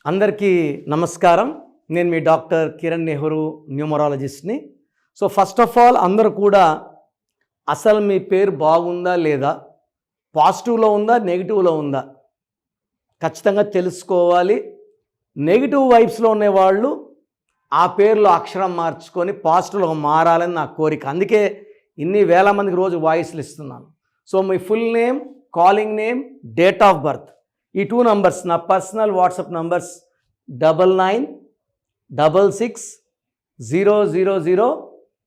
అందరికీ నమస్కారం. నేను మీ డాక్టర్ కిరణ్ నెహ్రూ, న్యూమరాలజిస్ట్ని. సో ఫస్ట్ ఆఫ్ ఆల్ అందరూ కూడా అసలు మీ పేరు బాగుందా లేదా, పాజిటివ్లో ఉందా నెగిటివ్లో ఉందా ఖచ్చితంగా తెలుసుకోవాలి. నెగిటివ్ వైబ్స్లో ఉండేవాళ్ళు ఆ పేరులో అక్షరం మార్చుకొని పాజిటివ్లో మారాలని నా కోరిక. అందుకే ఇన్ని వేల మందికి రోజు వాయిస్లు ఇస్తున్నాను. So me full name, calling name, date of birth, ఈ 2 నంబర్స్ నా personal WhatsApp numbers 9966000317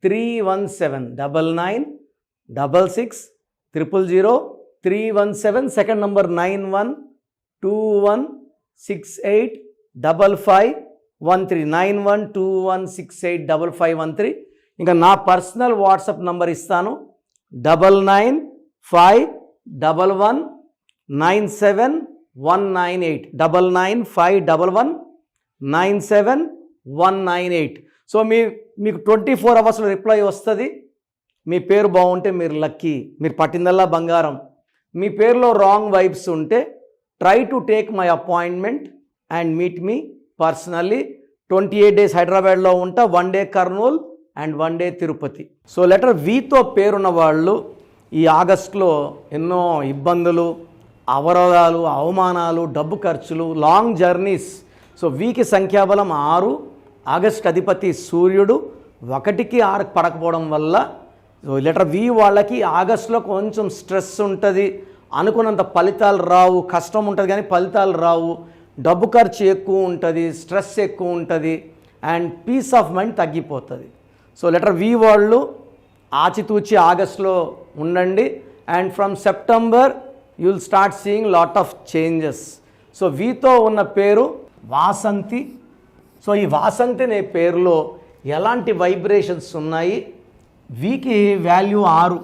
9966000317. Second number 9121685513 9121685513. ఇంకా నా పర్సనల్ వాట్సాప్ నంబర్ ఇస్తాను 9951197198 9951197198. సో మీకు 24 అవర్స్లో రిప్లై వస్తుంది. మీ పేరు బాగుంటే మీరు లక్కీ, మీరు పట్టిందల్లా బంగారం. మీ పేరులో రాంగ్ వైబ్స్ ఉంటే try to take my appointment and meet me personally. 28 days హైదరాబాద్లో ఉంటా, 1 day Kurnool and 1 day Tirupati. So letter వీతో పేరున్న వాళ్ళు ఈ ఆగస్టులో ఎన్నో ఇబ్బందులు, అవరోధాలు, అవమానాలు, డబ్బు ఖర్చులు, లాంగ్ జర్నీస్. సో వీకి సంఖ్యాబలం 6. ఆగస్ట్ అధిపతి సూర్యుడు 1కి 6కి పడకపోవడం వల్ల సో లెటర్ వి వాళ్ళకి ఆగస్టులో కొంచెం స్ట్రెస్ ఉంటుంది, అనుకున్నంత ఫలితాలు రావు, కష్టం ఉంటుంది కానీ ఫలితాలు రావు, డబ్బు ఖర్చు ఎక్కువ ఉంటుంది, స్ట్రెస్ ఎక్కువ ఉంటుంది అండ్ పీస్ ఆఫ్ మైండ్ తగ్గిపోతుంది. సో లెటర్ వి వాళ్ళు ఆచితూచి ఆగస్టులో ఉండండి and from September you will start seeing lot of changes. So వీతో ఉన్న పేరు వాసంతి. సో ఈ వాసంతి అనే పేరులో ఎలాంటి వైబ్రేషన్స్ ఉన్నాయి? వీకి వాల్యూ 6,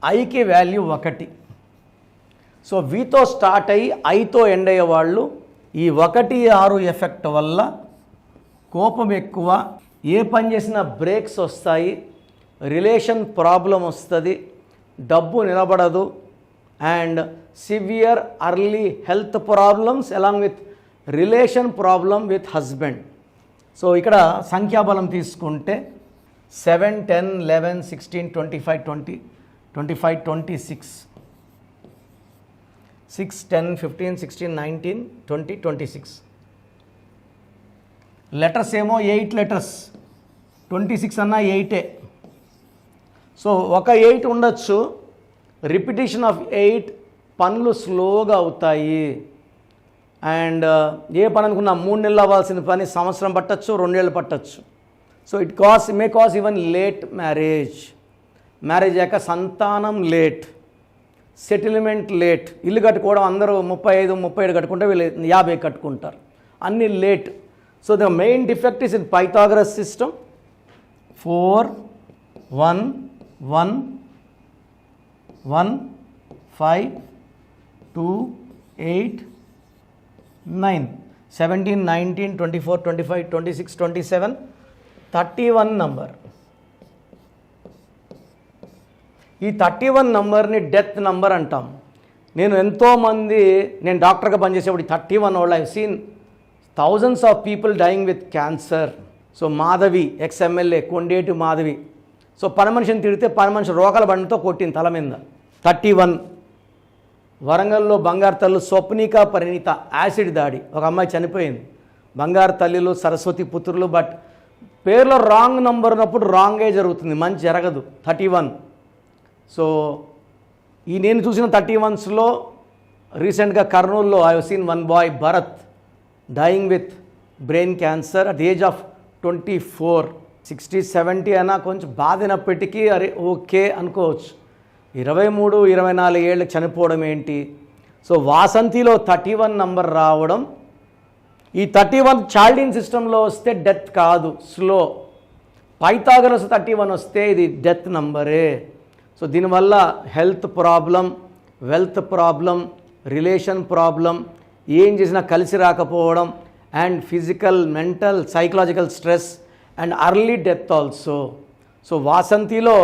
ఐకి వాల్యూ 1. సో వీతో స్టార్ట్ అయ్యి ఐతో ఎండ్ అయ్యే వాళ్ళు ఈ 1, 6 ఎఫెక్ట్ వల్ల కోపం ఎక్కువ, ఏ పని చేసినా బ్రేక్స్ వస్తాయి, రిలేషన్ ప్రాబ్లం వస్తుంది, డబ్బు నిలబడదు and severe early health problems along with relation problem with husband. So ఇక్కడ సంఖ్యాబలం తీసుకుంటే 7, 10, 11, 16, 25, 20, 25, 26, 6, 10, 15, 16, 19, 20, 26. లెటర్స్ ఏమో 8 లెటర్స్, 26 అన్నా 8. సో ఒక 8 ఉండొచ్చు, రిపిటేషన్ ఆఫ్ 8 పనులు స్లోగా అవుతాయి అండ్ ఏ పని అనుకున్నా 3 నెలలు అవ్వాల్సిన పని సంవత్సరం పట్టచ్చు, 2 ఏళ్ళు పట్టచ్చు. So it may cause even late marriage అయ్యాక సంతానం లేట్, సెటిల్మెంట్ లేట్. ఇల్లు కట్టుకోవడం అందరూ 35, 37 కట్టుకుంటే వీళ్ళు 50 కట్టుకుంటారు, అన్నీ late. So the main defect is in Pythagoras system. 4, 1, 1, 1, 5, 2, 8, 9, 17, 19, 24, 25, 26, 27, 31 number. ఈ 31 నంబర్ని డెత్ నంబర్ అంటాం. నేను డాక్టర్గా పనిచేసేప్పుడు 31 వాళ్ళు I seen thousands of people dying with cancer. So Madhavi ex MLA Kondeti Madhavi, so పని మనిషిని తిడితే పని మనిషి రోకల బండితో కొట్టింది తల మీద. 31. వరంగల్లో బంగారు తల్లు స్వప్నిక పరిణీత యాసిడ్ దాడి, ఒక అమ్మాయి చనిపోయింది. బంగారు తల్లిలు సరస్వతి పుత్రులు. బట్ పేరులో రాంగ్ నంబర్ ఉన్నప్పుడు రాంగే జరుగుతుంది, మంచి జరగదు. 31. సో నేను చూసిన 31స్లో రీసెంట్గా కర్నూలులో I have seen 1 boy Bharath dying with brain cancer at the age of 24. 60, 70 అయినా కొంచెం బాధినప్పటికీ అరే ఓకే అనుకోవచ్చు. 23, 24 ఏళ్ళకి చనిపోవడం ఏంటి? సో వాసంతిలో 31 నంబర్ రావడం, ఈ 31 చాల్డిన్ సిస్టంలో వస్తే డెత్ కాదు, స్లో. పైథాగరస్ 31 వస్తే ఇది డెత్ నంబరే. సో దీనివల్ల health problem, wealth problem, relation problem, ఏం చేసినా కలిసి రాకపోవడం and physical, mental, psychological stress and early death also. So వాసంతిలో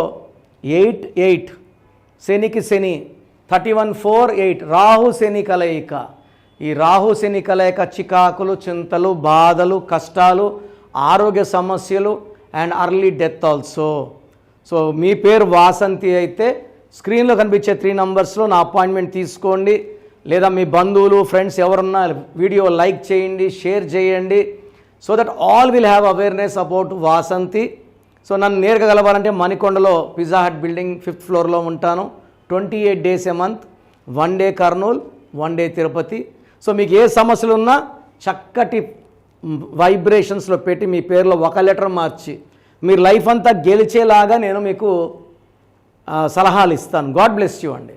8, 8 శనికి శని, 31, 4, 8 రాహు శని కలయిక. ఈ రాహు శని కలయిక చికాకులు, చింతలు, బాధలు, కష్టాలు, ఆరోగ్య సమస్యలు and early death also. So మీ పేరు వాసంతి అయితే స్క్రీన్లో కనిపించే 3 నంబర్స్లో నా అపాయింట్మెంట్ తీసుకోండి. లేదా మీ బంధువులు, ఫ్రెండ్స్ ఎవరున్నా వీడియో లైక్ చేయండి, షేర్ చేయండి. So that all will have awareness about Vasanthi. So నన్ను నేరుగా కలవాలంటే మణికొండలో పిజ్జా హట్ బిల్డింగ్ 5th ఫ్లోర్లో ఉంటాను. 28 days a month, 1 day Kurnool, 1 day Tirupati. So మీకు ఏ సమస్యలు ఉన్నా చక్కటి వైబ్రేషన్స్లో పెట్టి మీ పేరులో ఒక లెటర్ మార్చి మీరు లైఫ్ అంతా గెలిచేలాగా నేను మీకు సలహాలు ఇస్తాను. గాడ్ బ్లెస్ యూ అండి.